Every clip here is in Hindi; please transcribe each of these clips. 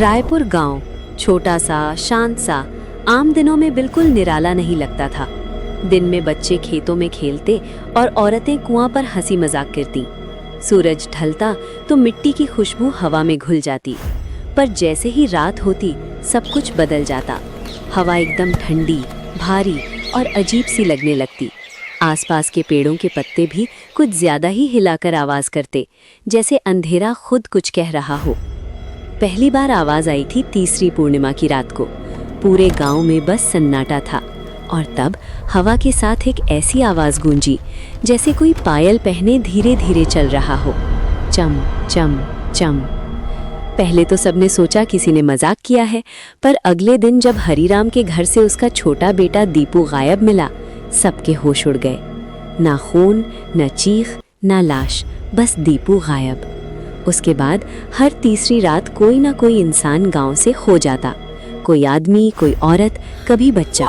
रायपुर गांव छोटा सा, शांत सा, आम दिनों में बिल्कुल निराला नहीं लगता था। दिन में बच्चे खेतों में खेलते और औरतें कुआं पर हंसी मजाक करती। सूरज ढलता तो मिट्टी की खुशबू हवा में घुल जाती। पर जैसे ही रात होती सब कुछ बदल जाता। हवा एकदम ठंडी, भारी और अजीब सी लगने लगती। आसपास के पेड़ों के पत्ते भी कुछ ज्यादा ही हिलाकर आवाज करते, जैसे अंधेरा खुद कुछ कह रहा हो। पहली बार आवाज आई थी तीसरी पूर्णिमा की रात को। पूरे गांव में बस सन्नाटा था और तब हवा के साथ एक ऐसी आवाज गूंजी जैसे कोई पायल पहने धीरे धीरे चल रहा हो। चम चम चम। पहले तो सबने सोचा किसी ने मजाक किया है, पर अगले दिन जब हरीराम के घर से उसका छोटा बेटा दीपू गायब मिला, सबके होश उड़ गए। ना खून, ना चीख, ना लाश, बस दीपू गायब। उसके बाद हर तीसरी रात कोई ना कोई इंसान गांव से खो जाता। कोई आदमी, कोई औरत, कभी बच्चा।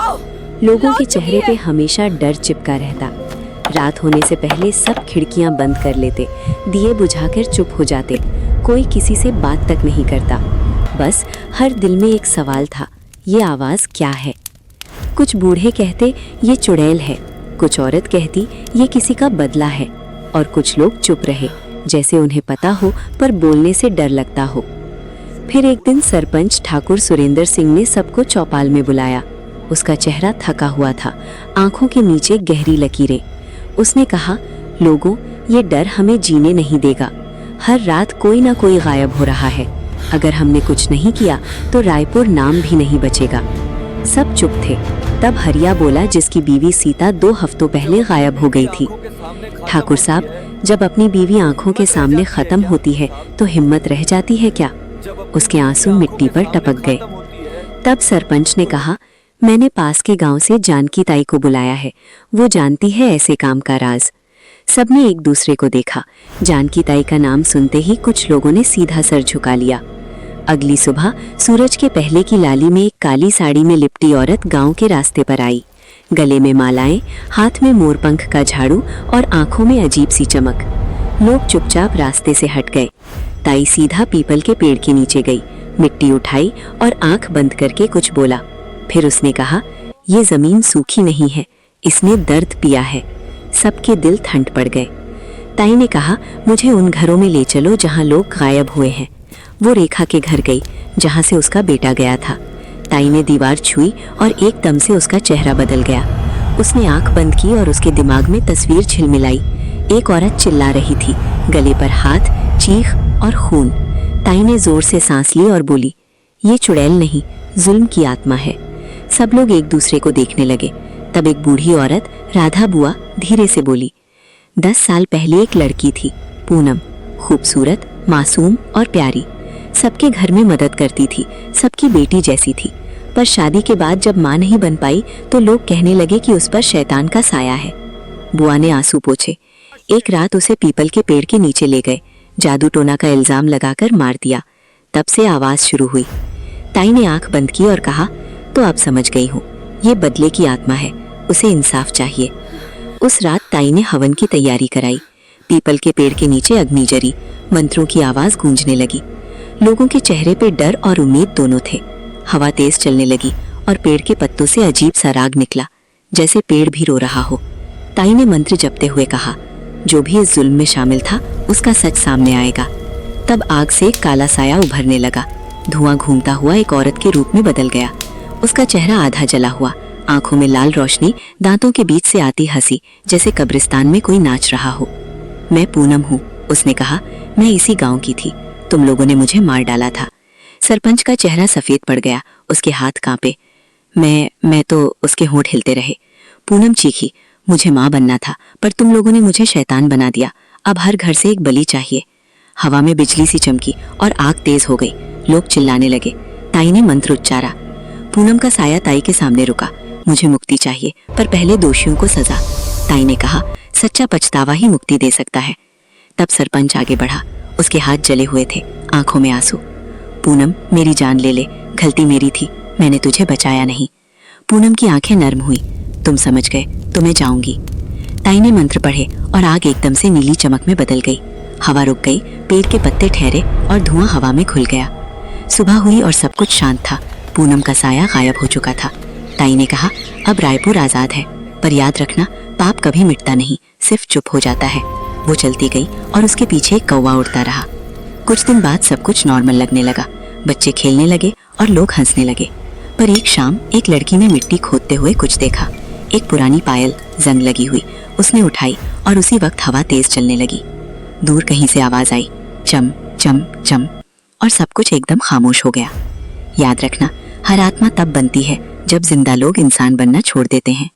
लोगों के चेहरे पे हमेशा डर चिपका रहता। रात होने से पहले सब खिड़कियां बंद कर लेते, दिए बुझाकर चुप हो जाते। कोई किसी से बात तक नहीं करता। बस हर दिल में एक सवाल था, ये आवाज़ क्या है? कुछ बूढ़े कहते ये चुड़ैल है, कुछ औरत कहती ये किसी का बदला है, और कुछ लोग चुप रहे, जैसे उन्हें पता हो पर बोलने से डर लगता हो। फिर एक दिन सरपंच ठाकुर सुरेंद्र सिंह ने सबको चौपाल में बुलाया। उसका चेहरा थका हुआ था, आंखों के नीचे गहरी लकीरें। उसने कहा, लोगों, ये डर हमें जीने नहीं देगा। हर रात कोई ना कोई गायब हो रहा है। अगर हमने कुछ नहीं किया तो रायपुर नाम भी नहीं बचेगा। सब चुप थे। तब हरिया बोला, जिसकी बीवी सीता 2 हफ्तों पहले गायब हो गई थी। ठाकुर साहब, जब अपनी बीवी आंखों के सामने खत्म होती है तो हिम्मत रह जाती है क्या? उसके आंसू मिट्टी पर टपक गए। तब सरपंच ने कहा, मैंने पास के गांव से जानकी ताई को बुलाया है, वो जानती है ऐसे काम का राज। सबने एक दूसरे को देखा। जानकी ताई का नाम सुनते ही कुछ लोगों ने सीधा सर झुका लिया। अगली सुबह सूरज के पहले की लाली में एक काली साड़ी में लिपटी औरत गांव के रास्ते पर आई। गले में मालाएं, हाथ में मोरपंख का झाड़ू और आंखों में अजीब सी चमक। लोग चुपचाप रास्ते से हट गए। ताई सीधा पीपल के पेड़ के नीचे गई, मिट्टी उठाई और आंख बंद करके कुछ बोला। फिर उसने कहा, ये जमीन सूखी नहीं है, इसने दर्द पिया है। सबके दिल ठंड पड़ गए। ताई ने कहा, मुझे उन घरों में ले चलो जहां लोग गायब हुए हैं। वो रेखा के घर गई, जहां से उसका बेटा गया था। ताई ने दीवार छुई और एकदम से उसका चेहरा बदल गया। उसने आंख बंद की और उसके दिमाग में तस्वीर झिलमिलाई। एक औरत चिल्ला रही थी, गले पर हाथ, चीख और खून। ताई ने जोर से सांस ली और बोली, ये चुड़ैल नहीं, जुल्म की आत्मा है। सब लोग एक दूसरे को देखने लगे। तब एक बूढ़ी औरत, राधा बुआ, धीरे से बोली, 10 साल पहले एक लड़की थी, पूनम, खूबसूरत, मासूम और प्यारी। सबके घर में मदद करती थी, सबकी बेटी जैसी थी। पर शादी के बाद जब माँ नहीं बन पाई तो लोग कहने लगे कि उस पर शैतान का साया है। बुआ ने आंसू पोंछे। एक रात उसे पीपल के पेड़ के नीचे ले गए, जादू टोना का इल्जाम लगाकर मार दिया। तब से आवाज शुरू हुई। ताई ने आंख बंद की और कहा, तो अब समझ गई हूँ, ये बदले की आत्मा है, उसे इंसाफ चाहिए। उस रात ताई ने हवन की तैयारी कराई। पीपल के पेड़ के नीचे अग्नि जरी, मंत्रों की आवाज गूंजने लगी। लोगों के चेहरे पे डर और उम्मीद दोनों थे। हवा तेज चलने लगी और पेड़ के पत्तों से अजीब सा राग निकला, जैसे पेड़ भी रो रहा हो। ताई ने मंत्र जपते हुए कहा, जो भी इस जुल्म में शामिल था उसका सच सामने आएगा। तब आग से एक काला साया उभरने लगा। धुआं घूमता हुआ एक औरत के रूप में बदल गया। उसका चेहरा आधा जला हुआ, आंखों में लाल रोशनी, दांतों के बीच से आती हंसी, जैसे कब्रिस्तान में कोई नाच रहा हो। मैं पूनम हूँ, उसने कहा, मैं इसी गांव की थी, तुम लोगों ने मुझे मार डाला था। सरपंच का चेहरा सफेद पड़ गया, उसके हाथ कांपे। मैं तो, उसके होंठ हिलते रहे। पूनम चीखी, मुझे माँ बनना था, पर तुम लोगों ने मुझे शैतान बना दिया। अब हर घर से एक बलि चाहिए। हवा में बिजली सी चमकी और आग तेज हो गई। लोग चिल्लाने लगे। ताई ने मंत्र उच्चारा। पूनम का साया ताई के सामने रुका। मुझे मुक्ति चाहिए, पर पहले दोषियों को सजा। ताई ने कहा, सच्चा पछतावा ही मुक्ति दे सकता है। तब सरपंच आगे बढ़ा। उसके हाथ जले हुए थे, आंखों में आंसू। पूनम, मेरी जान ले ले, गलती मेरी थी, मैंने तुझे बचाया नहीं। पूनम की आंखें नर्म हुई। तुम समझ गए तो मैं जाऊंगी। ताई ने मंत्र पढ़े और आग एकदम से नीली चमक में बदल गई। हवा रुक गई, पेड़ के पत्ते ठहरे और धुआं हवा में घुल गया। सुबह हुई और सब कुछ शांत था। पूनम का साया गायब हो चुका था। ताई ने कहा, अब रायपुर आजाद है, पर याद रखना पाप कभी मिटता नहीं, सिर्फ चुप हो जाता है। वो चलती गई और उसके पीछे एक कौवा उड़ता रहा। कुछ दिन बाद सब कुछ नॉर्मल लगने लगा। बच्चे खेलने लगे और लोग हंसने लगे। पर एक शाम एक लड़की ने मिट्टी खोदते हुए कुछ देखा। एक पुरानी पायल जंग लगी हुई उसने उठाई और उसी वक्त हवा तेज चलने लगी। दूर कहीं से आवाज आई, चम चम चम, और सब कुछ एकदम खामोश हो गया। याद रखना, हर आत्मा तब बनती है जब जिंदा लोग इंसान बनना छोड़ देते हैं।